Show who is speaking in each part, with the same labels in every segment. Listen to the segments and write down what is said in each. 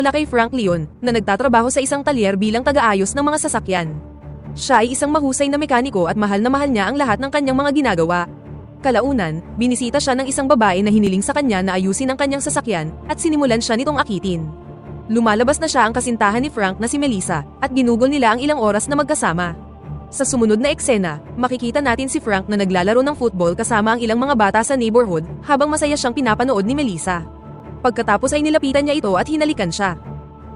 Speaker 1: kay Frank Leon, na nagtatrabaho sa isang talyer bilang taga-ayos ng mga sasakyan. Siya ay isang mahusay na mekaniko at mahal na mahal niya ang lahat ng kanyang mga ginagawa. Kalaunan, binisita siya ng isang babae na hiniling sa kanya na ayusin ang kanyang sasakyan at sinimulan siya nitong akitin. Lumalabas na siya ang kasintahan ni Frank na si Melissa at ginugol nila ang ilang oras na magkasama. Sa sumunod na eksena, makikita natin si Frank na naglalaro ng football kasama ang ilang mga bata sa neighborhood habang masaya siyang pinapanood ni Melissa. Pagkatapos ay nilapitan niya ito at hinalikan siya.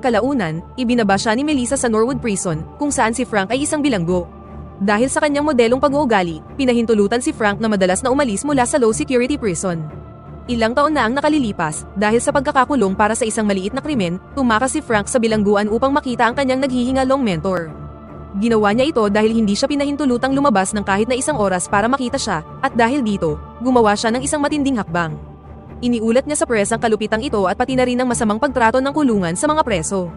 Speaker 1: Kalaunan, ibinaba siya ni Melissa sa Norwood Prison kung saan si Frank ay isang bilanggo. Dahil sa kanyang modelong pag-uugali, pinahintulutan si Frank na madalas na umalis mula sa low-security prison. Ilang taon na ang nakalilipas, dahil sa pagkakakulong para sa isang maliit na krimen, tumakas si Frank sa bilangguan upang makita ang kanyang naghihingalong mentor. Ginawa niya ito dahil hindi siya pinahintulutang lumabas ng kahit na isang oras para makita siya, at dahil dito, gumawa siya ng isang matinding hakbang. Iniulat niya sa press ang kalupitang ito at pati na rin ang masamang pagtrato ng kulungan sa mga preso.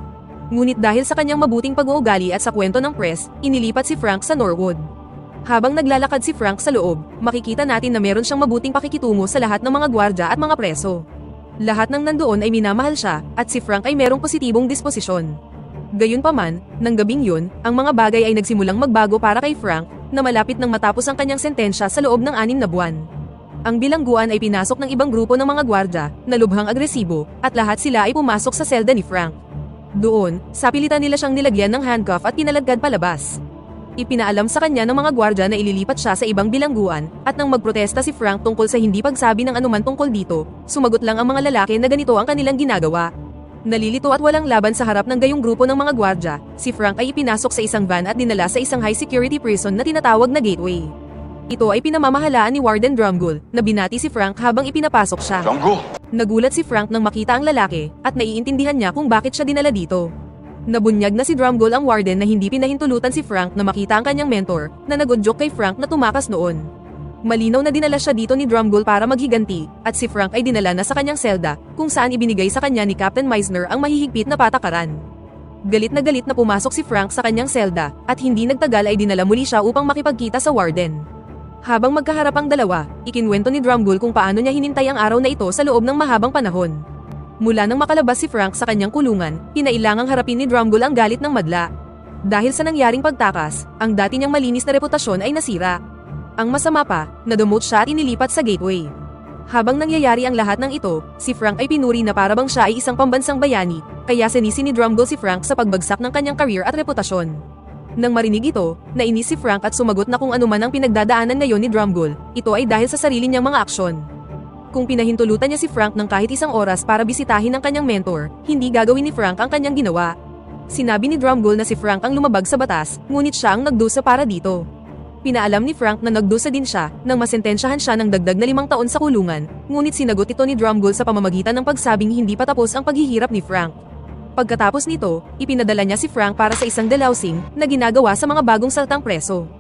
Speaker 1: Ngunit dahil sa kanyang mabuting pag-uugali at sa kwento ng press, inilipat si Frank sa Norwood. Habang naglalakad si Frank sa loob, makikita natin na meron siyang mabuting pakikitungo sa lahat ng mga gwardya at mga preso. Lahat ng nandoon ay minamahal siya, at si Frank ay merong positibong disposisyon. Gayunpaman, nang gabing yun, ang mga bagay ay nagsimulang magbago para kay Frank, na malapit nang matapos ang kanyang sentensya sa loob ng 6 na buwan. Ang bilangguan ay pinasok ng ibang grupo ng mga gwardya, na lubhang agresibo, at lahat sila ay pumasok sa selda ni Frank. Doon, sapilitan nila siyang nilagyan ng handcuff at pinalagad palabas. Ipinaalam sa kanya ng mga gwardya na ililipat siya sa ibang bilangguan, at nang magprotesta si Frank tungkol sa hindi pagsabi ng anuman tungkol dito, sumagot lang ang mga lalaki na ganito ang kanilang ginagawa. Nalilito at walang laban sa harap ng gayong grupo ng mga gwardya, si Frank ay ipinasok sa isang van at dinala sa isang high-security prison na tinatawag na Gateway. Ito ay pinamamahalaan ni Warden Drumgoole, na binati si Frank habang ipinapasok siya.
Speaker 2: Drumgoole!
Speaker 1: Nagulat si Frank nang makita ang lalaki, at naiintindihan niya kung bakit siya dinala dito. Nabunyag na si Drumgoole ang warden na hindi pinahintulutan si Frank na makita ang kanyang mentor, na nagudyok kay Frank na tumakas noon. Malinaw na dinala siya dito ni Drumgoole para maghiganti, at si Frank ay dinala na sa kanyang selda, kung saan ibinigay sa kanya ni Captain Meisner ang mahihigpit na patakaran. Galit na pumasok si Frank sa kanyang selda, at hindi nagtagal ay dinala muli siya upang makipagkita sa warden. Habang magkaharap ang dalawa, ikinwento ni Drumgoole kung paano niya hinintay ang araw na ito sa loob ng mahabang panahon. Mula nang makalabas si Frank sa kanyang kulungan, kinailangang harapin ni Drumgoole ang galit ng madla. Dahil sa nangyaring pagtakas, ang dati niyang malinis na reputasyon ay nasira. Ang masama pa, na-demote siya at inilipat sa Gateway. Habang nangyayari ang lahat ng ito, si Frank ay pinuri na parabang siya ay isang pambansang bayani, kaya sinisi ni Drumgoole si Frank sa pagbagsak ng kanyang career at reputasyon. Nang marinig ito, nainis si Frank at sumagot na kung ano man ang pinagdadaanan ngayon ni Drumgoole, ito ay dahil sa sarili niyang mga aksyon. Kung pinahintulutan niya si Frank ng kahit isang oras para bisitahin ang kanyang mentor, hindi gagawin ni Frank ang kanyang ginawa. Sinabi ni Drumgoole na si Frank ang lumabag sa batas, ngunit siya ang nagdusa para dito. Pinaalam ni Frank na nagdusa din siya nang masentensyahan siya ng dagdag na 5 taon sa kulungan, ngunit sinagot ito ni Drumgoole sa pamamagitan ng pagsabing hindi pa tapos ang paghihirap ni Frank. Pagkatapos nito, ipinadala niya si Frank para sa isang dalausing na ginagawa sa mga bagong saltang preso.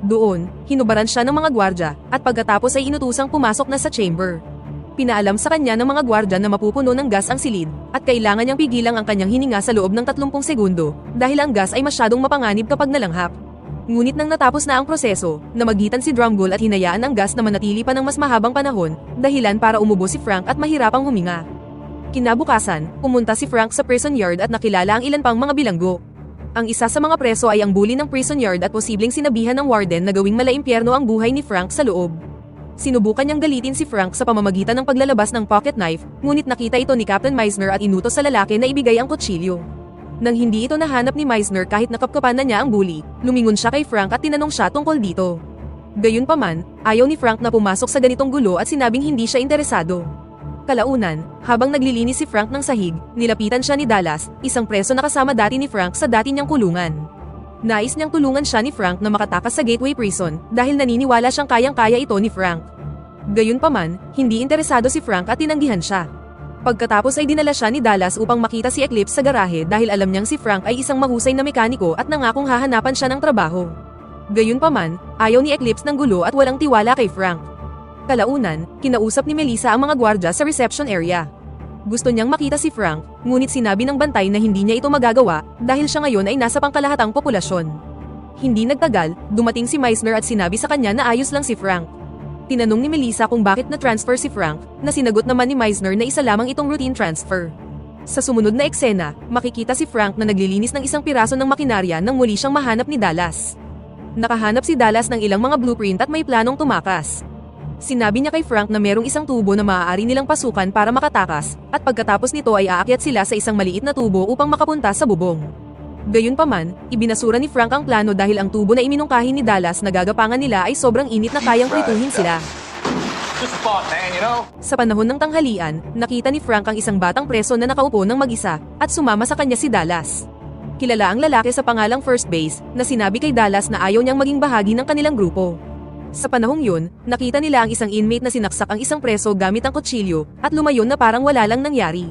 Speaker 1: Doon, hinubaran siya ng mga gwardya, at pagkatapos ay inutusang pumasok na sa chamber. Pinaalam sa kanya ng mga gwardya na mapupuno ng gas ang silid, at kailangan niyang pigilang ang kanyang hininga sa loob ng 30 segundo, dahil ang gas ay masyadong mapanganib kapag nalanghap. Ngunit nang natapos na ang proseso, namagitan si Drumgoole at hinayaan ang gas na manatili pa ng mas mahabang panahon, dahilan para umubo si Frank at mahirapang huminga. Kinabukasan, pumunta si Frank sa prison yard at nakilala ang ilan pang mga bilanggo. Ang isa sa mga preso ay ang bully ng prison yard at posibleng sinabihan ng warden na gawing malaimpyerno ang buhay ni Frank sa loob. Sinubukan niyang galitin si Frank sa pamamagitan ng paglalabas ng pocket knife, ngunit nakita ito ni Captain Meisner at inutos sa lalaki na ibigay ang kutsilyo. Nang hindi ito nahanap ni Meisner kahit nakapkapan na niya ang bully, lumingon siya kay Frank at tinanong siya tungkol dito. Gayunpaman, ayaw ni Frank na pumasok sa ganitong gulo at sinabing hindi siya interesado. Kalaunan, habang naglilinis si Frank ng sahig, nilapitan siya ni Dallas, isang preso na kasama dati ni Frank sa dati niyang kulungan. Nais niyang tulungan siya ni Frank na makatakas sa Gateway Prison dahil naniniwala siyang kayang-kaya ito ni Frank. Gayunpaman, hindi interesado si Frank at tinanggihan siya. Pagkatapos ay dinala siya ni Dallas upang makita si Eclipse sa garahe dahil alam niyang si Frank ay isang mahusay na mekaniko at nangakong hahanapan siya ng trabaho. Gayunpaman, ayaw ni Eclipse ng gulo at walang tiwala kay Frank. Kalaunan, kinausap ni Melissa ang mga gwardya sa reception area. Gusto niyang makita si Frank, ngunit sinabi ng bantay na hindi niya ito magagawa dahil siya ngayon ay nasa pangkalahatang populasyon. Hindi nagtagal, dumating si Meisner at sinabi sa kanya na ayos lang si Frank. Tinanong ni Melissa kung bakit na-transfer si Frank, na sinagot naman ni Meisner na isa lamang itong routine transfer. Sa sumunod na eksena, makikita si Frank na naglilinis ng isang piraso ng makinarya nang muli siyang mahanap ni Dallas. Nakahanap si Dallas ng ilang mga blueprint at may planong tumakas. Sinabi niya kay Frank na merong isang tubo na maaari nilang pasukan para makatakas, at pagkatapos nito ay aakyat sila sa isang maliit na tubo upang makapunta sa bubong. Gayunpaman, ibinasura ni Frank ang plano dahil ang tubo na iminungkahi ni Dallas na gagapangan nila ay sobrang init na kayang prituhin sila. Sa panahon ng tanghalian, nakita ni Frank ang isang batang preso na nakaupo ng mag-isa, at sumama sa kanya si Dallas. Kilala ang lalaki sa pangalang First Base, na sinabi kay Dallas na ayaw niyang maging bahagi ng kanilang grupo. Sa panahong yun, nakita nila ang isang inmate na sinaksak ang isang preso gamit ang kutsilyo, at lumayon na parang wala lang nangyari.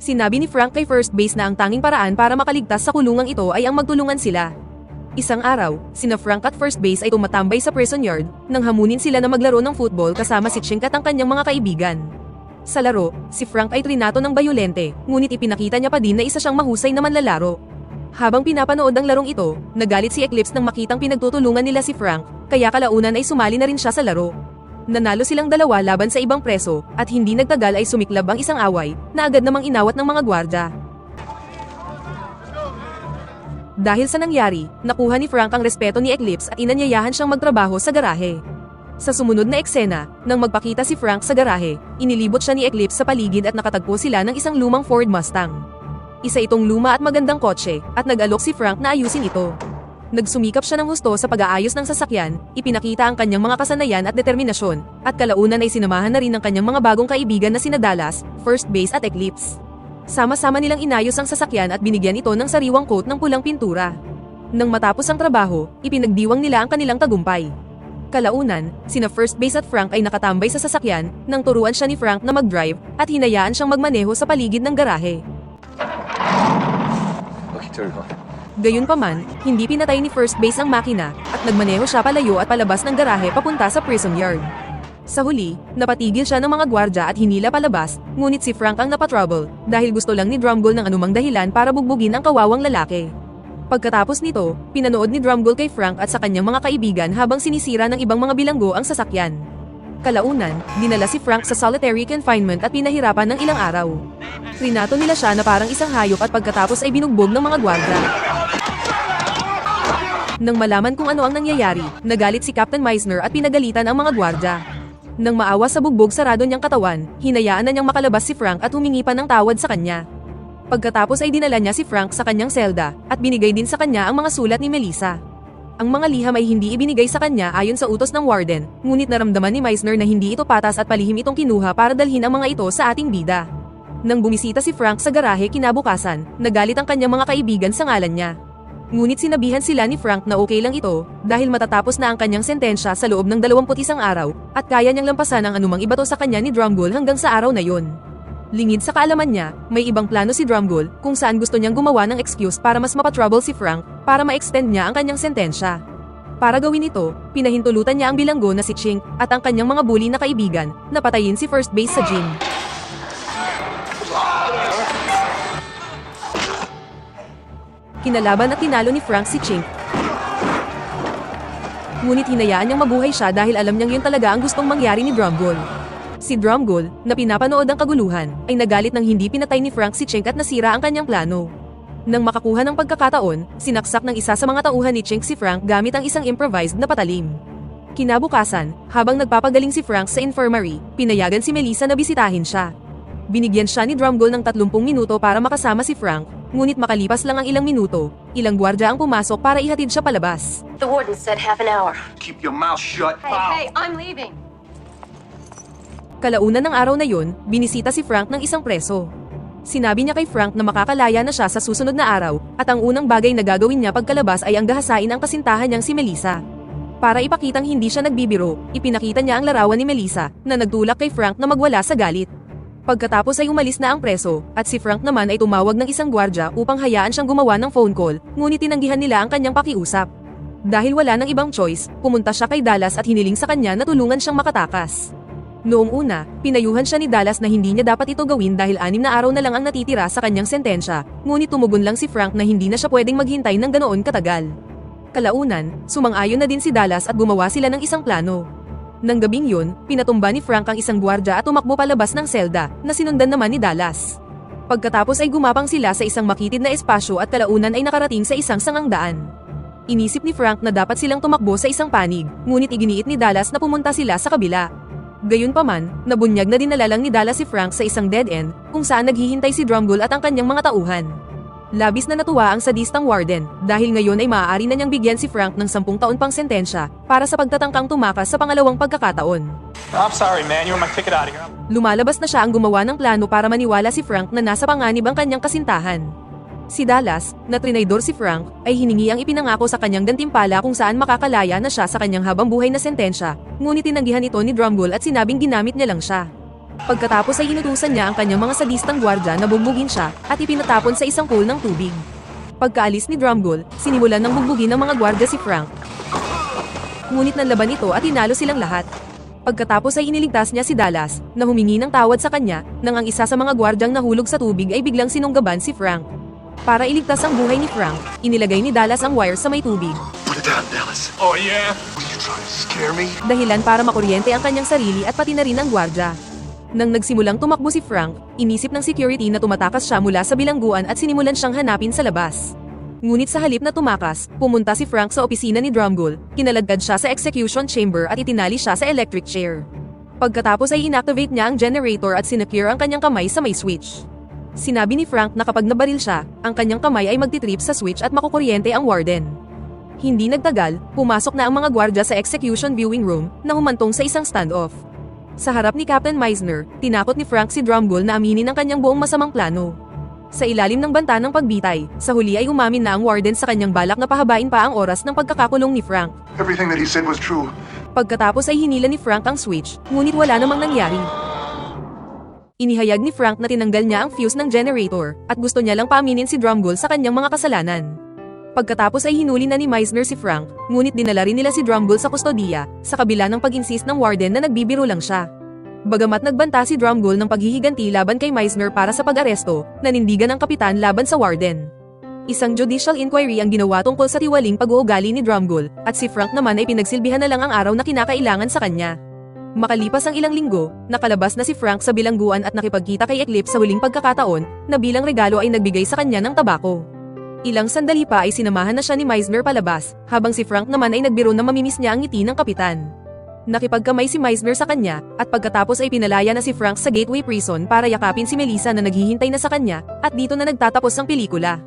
Speaker 1: Sinabi ni Frank kay First Base na ang tanging paraan para makaligtas sa kulungang ito ay ang magtulungan sila. Isang araw, sina Frank at First Base ay tumatambay sa prison yard, nang hamunin sila na maglaro ng football kasama si Chink at ang kanyang mga kaibigan. Sa laro, si Frank ay trinato ng bayolente, ngunit ipinakita niya pa din na isa siyang mahusay na manlalaro. Habang pinapanood ang larong ito, nagalit si Eclipse nang makitang pinagtutulungan nila si Frank, kaya kalaunan ay sumali na rin siya sa laro. Nanalo silang dalawa laban sa ibang preso, at hindi nagtagal ay sumiklab ang isang away, na agad namang inawat ng mga gwardya. Dahil sa nangyari, nakuha ni Frank ang respeto ni Eclipse at inanyayahan siyang magtrabaho sa garahe. Sa sumunod na eksena, nang magpakita si Frank sa garahe, inilibot siya ni Eclipse sa paligid at nakatagpo sila ng isang lumang Ford Mustang. Isa itong luma at magandang kotse, at nag-alok si Frank na ayusin ito. Nagsumikap siya ng husto sa pag-aayos ng sasakyan, ipinakita ang kanyang mga kasanayan at determinasyon, at kalaunan ay sinamahan na rin ng kanyang mga bagong kaibigan na sina Dallas, First Base at Eclipse. Sama-sama nilang inayos ang sasakyan at binigyan ito ng sariwang coat ng pulang pintura. Nang matapos ang trabaho, ipinagdiwang nila ang kanilang tagumpay. Kalaunan, sina First Base at Frank ay nakatambay sa sasakyan, nang turuan siya ni Frank na mag-drive, at hinayaan siyang magmaneho sa paligid ng garahe. Gayunpaman, hindi pinatay ni First Base ang makina, at nagmaneho siya palayo at palabas ng garahe papunta sa prison yard. Sa huli, napatigil siya ng mga gwardya at hinila palabas, ngunit si Frank ang napatrouble, dahil gusto lang ni Drumgold ng anumang dahilan para bugbugin ang kawawang lalaki. Pagkatapos nito, pinanood ni Drumgold kay Frank at sa kanyang mga kaibigan habang sinisira ng ibang mga bilanggo ang sasakyan. Kalaunan, dinala si Frank sa solitary confinement at pinahirapan ng ilang araw. Trinato nila siya na parang isang hayop at pagkatapos ay binugbog ng mga gwardya. Nang malaman kung ano ang nangyayari, nagalit si Captain Meisner at pinagalitan ang mga gwardya. Nang maawa sa bugbog sarado niyang katawan, hinayaan na niyang makalabas si Frank at humingi pa ng tawad sa kanya. Pagkatapos ay dinala niya si Frank sa kanyang selda, at binigay din sa kanya ang mga sulat ni Melissa. Ang mga liham ay hindi ibinigay sa kanya ayon sa utos ng warden, ngunit naramdaman ni Meisner na hindi ito patas at palihim itong kinuha para dalhin ang mga ito sa ating bida. Nang bumisita si Frank sa garahe kinabukasan, nagalit ang kanyang mga kaibigan sa ngalan niya. Ngunit sinabihan sila ni Frank na okay lang ito, dahil matatapos na ang kanyang sentensya sa loob ng 21 araw, at kaya niyang lampasan ang anumang ibato sa kanya ni Drumgold hanggang sa araw na yun. Lingid sa kaalaman niya, may ibang plano si Drumgold kung saan gusto niyang gumawa ng excuse para mas mapatrouble si Frank, para ma-extend niya ang kanyang sentensya. Para gawin ito, pinahintulutan niya ang bilanggo na si Chink, at ang kanyang mga bully na kaibigan, na patayin si First Base sa gym. Kinalaban at tinalo ni Frank si Chink. Ngunit hinayaan niyang mabuhay siya dahil alam niyang yun talaga ang gustong mangyari ni Drumgold. Si Drumgold, na pinapanood ang kaguluhan, ay nagalit nang hindi pinatay ni Frank si Chink at nasira ang kanyang plano. Nang makakuha ng pagkakataon, sinaksak ng isa sa mga tauhan ni Chink si Frank gamit ang isang improvised na patalim. Kinabukasan, habang nagpapagaling si Frank sa infirmary, pinayagan si Melissa na bisitahin siya. Binigyan siya ni Drumgold ng 30 minuto para makasama si Frank, ngunit makalipas lang ang ilang minuto, ilang gwardya ang pumasok para ihatid siya palabas.
Speaker 2: The warden said half an hour.
Speaker 3: Keep your mouth shut.
Speaker 2: Hey, I'm leaving.
Speaker 1: Kalaunan ng araw na yun, binisita si Frank ng isang preso. Sinabi niya kay Frank na makakalaya na siya sa susunod na araw, at ang unang bagay na gagawin niya pagkalabas ay ang gahasain ang kasintahan niyang si Melissa. Para ipakitang hindi siya nagbibiro, ipinakita niya ang larawan ni Melissa, na nagtulak kay Frank na magwala sa galit. Pagkatapos ay umalis na ang preso, at si Frank naman ay tumawag ng isang gwardya upang hayaan siyang gumawa ng phone call, ngunit tinanggihan nila ang kanyang pakiusap. Dahil wala ng ibang choice, pumunta siya kay Dallas at hiniling sa kanya na tulungan siyang makatakas. Noong una, pinayuhan siya ni Dallas na hindi niya dapat ito gawin dahil 6 na araw na lang ang natitira sa kanyang sentensya, ngunit tumugon lang si Frank na hindi na siya pwedeng maghintay ng ganoon katagal. Kalaunan, sumang-ayon na din si Dallas at gumawa sila ng isang plano. Nang gabing yun, pinatumba ni Frank ang isang gwardya at tumakbo palabas ng selda, na sinundan naman ni Dallas. Pagkatapos ay gumapang sila sa isang makitid na espasyo at kalaunan ay nakarating sa isang sangang daan. Inisip ni Frank na dapat silang tumakbo sa isang panig, ngunit iginiit ni Dallas na pumunta sila sa kabila. Gayunpaman, nabunyag na dinala lang ni Dallas si Frank sa isang dead end, kung saan naghihintay si Drumgold at ang kanyang mga tauhan. Labis na natuwa ang sadistang warden, dahil ngayon ay maaari na niyang bigyan si Frank ng 10 taon pang sentensya, para sa pagtatangkang tumakas sa pangalawang pagkakataon.
Speaker 3: I'm sorry, man. You were my ticket out of here.
Speaker 1: Lumalabas na siya ang gumawa ng plano para maniwala si Frank na nasa panganib ang kanyang kasintahan. Si Dallas, na trinaydor si Frank, ay hiningi ang ipinangako sa kanyang gantimpala kung saan makakalaya na siya sa kanyang habang buhay na sentensya, ngunit tinanggihan ito ni Drumgold at sinabing ginamit niya lang siya. Pagkatapos ay inutusan niya ang kanyang mga sadistang gwardya na bugbugin siya at ipinatapon sa isang pool ng tubig. Pagkaalis ni Drumgold, sinimulan ng bugbugin ng mga gwardya si Frank. Ngunit nanlaban ito at tinalo silang lahat. Pagkatapos ay iniligtas niya si Dallas, na humingi ng tawad sa kanya, nang ang isa sa mga gwardyang nahulog sa tubig ay biglang sinunggaban si Frank. Para iligtas ang buhay ni Frank, inilagay ni Dallas ang wire sa may tubig.
Speaker 4: Put it down, Dallas.
Speaker 3: Oh, yeah?
Speaker 4: What are you trying to scare me?
Speaker 1: Dahilan para makuryente ang kanyang sarili at pati na rin ang gwardya. Nang nagsimulang tumakbo si Frank, inisip ng security na tumatakas siya mula sa bilangguan at sinimulan siyang hanapin sa labas. Ngunit sa halip na tumakas, pumunta si Frank sa opisina ni Drumgold, kinaladkad siya sa execution chamber at itinali siya sa electric chair. Pagkatapos ay inactivate niya ang generator at sinecure ang kanyang kamay sa may switch. Sinabi ni Frank na kapag nabaril siya, ang kanyang kamay ay magtitrip sa switch at makukuryente ang warden. Hindi nagtagal, pumasok na ang mga gwardya sa execution viewing room na humantong sa isang standoff. Sa harap ni Captain Meisner, tinakot ni Frank si Drumgold na aminin ang kanyang buong masamang plano. Sa ilalim ng banta ng pagbitay, sa huli ay umamin na ang warden sa kanyang balak na pahabain pa ang oras ng pagkakakulong ni Frank.
Speaker 4: Everything that he said was true.
Speaker 1: Pagkatapos ay hinila ni Frank ang switch, ngunit wala namang nangyari. Inihayag ni Frank na tinanggal niya ang fuse ng generator, at gusto niya lang paaminin si Drumgold sa kanyang mga kasalanan. Pagkatapos ay hinuli na ni Meisner si Frank, ngunit dinala rin nila si Drumgold sa kustodiya, sa kabila ng pag-insist ng warden na nagbibiro lang siya. Bagamat nagbanta si Drumgold ng paghihiganti laban kay Meisner para sa pag-aresto, nanindigan ang kapitan laban sa warden. Isang judicial inquiry ang ginawa tungkol sa tiwaling pag-uugali ni Drumgold, at si Frank naman ay pinagsilbihan na lang ang araw na kinakailangan sa kanya. Makalipas ang ilang linggo, nakalabas na si Frank sa bilangguan at nakipagkita kay Eclipse sa huling pagkakataon, na bilang regalo ay nagbigay sa kanya ng tabako. Ilang sandali pa ay sinamahan na siya ni Meisner palabas, habang si Frank naman ay nagbiro na mamimiss niya ang ngiti ng kapitan. Nakipagkamay si Meisner sa kanya, at pagkatapos ay pinalaya na si Frank sa Gateway Prison para yakapin si Melissa na naghihintay na sa kanya, at dito na nagtatapos ang pelikula.